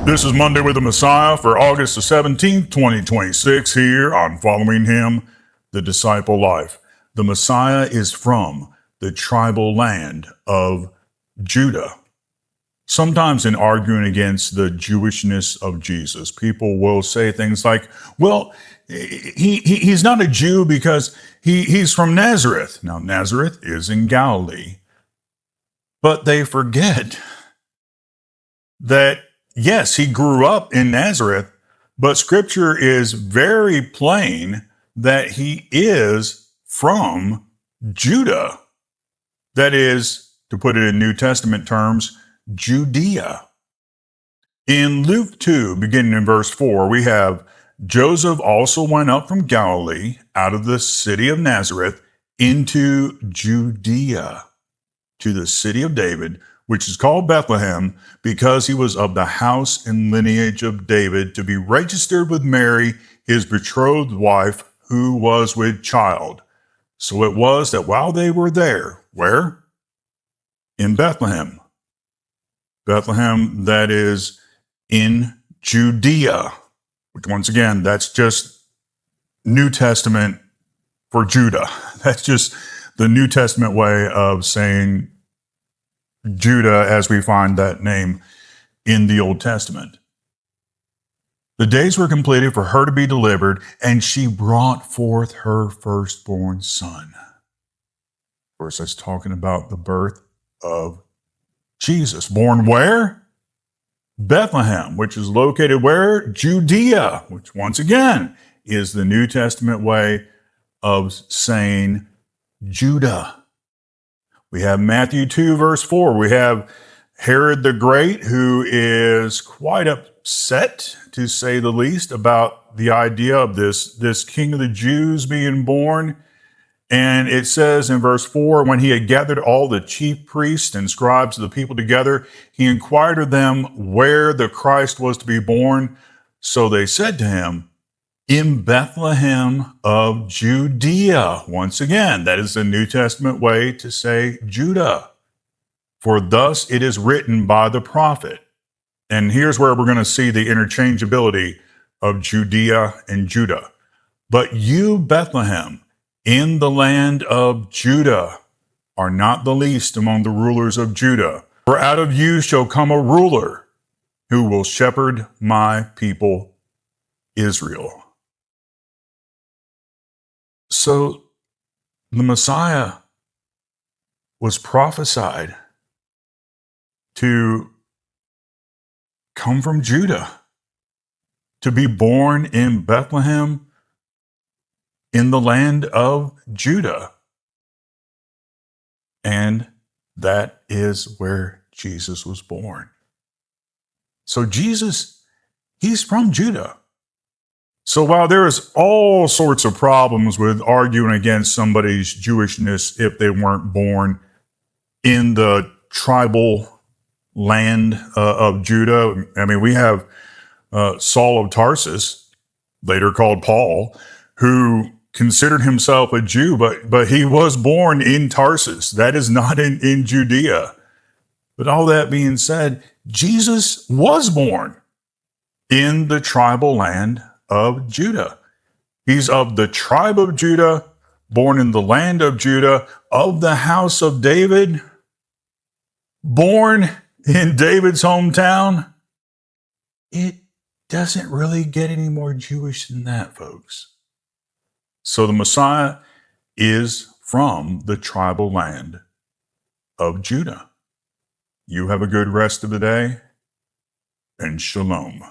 This is Monday with the Messiah for August the 17th, 2026, here on Following Him, the Disciple Life. The Messiah is from the tribal land of Judah. Sometimes in arguing against the Jewishness of Jesus, people will say things like, well, he's not a Jew because he's from Nazareth. Now, Nazareth is in Galilee. But they forget that, yes, he grew up in Nazareth, but scripture is very plain that he is from Judah. That is, to put it in New Testament terms, Judea. In Luke 2, beginning in verse 4, we have Joseph also went up from Galilee out of the city of Nazareth into Judea to the city of David, which is called Bethlehem, because he was of the house and lineage of David, to be registered with Mary, his betrothed wife, who was with child. So it was that while they were there, where? In Bethlehem. Bethlehem, that is in Judea, which once again, that's just New Testament for Judah. That's just the New Testament way of saying Judah as we find that name in the Old Testament. The days were completed for her to be delivered, and she brought forth her firstborn son. Of course, that's talking about the birth of Jesus. Born where? Bethlehem, which is located where? Judea, which once again is the New Testament way of saying Judah. We have Matthew 2, verse 4. We have Herod the Great, who is quite upset, to say the least, about the idea of this King of the Jews being born. And it says in verse 4, when he had gathered all the chief priests and scribes of the people together, he inquired of them where the Christ was to be born. So they said to him, in Bethlehem of Judea. Once again, that is the New Testament way to say Judah. For thus it is written by the prophet. And here's where we're going to see the interchangeability of Judea and Judah. But you, Bethlehem, in the land of Judah, are not the least among the rulers of Judah. For out of you shall come a ruler who will shepherd my people Israel. So the Messiah was prophesied to come from Judah, to be born in Bethlehem in the land of Judah. And that is where Jesus was born. So Jesus, he's from Judah. So while there's all sorts of problems with arguing against somebody's Jewishness if they weren't born in the tribal land of Judah, I mean, we have Saul of Tarsus, later called Paul, who considered himself a Jew, but he was born in Tarsus. That is not in Judea. But all that being said, Jesus was born in the tribal land of Judah. He's of the tribe of Judah, born in the land of Judah, of the house of David, born in David's hometown. It doesn't really get any more Jewish than that, folks. So the Messiah is from the tribal land of Judah. You have a good rest of the day, and shalom.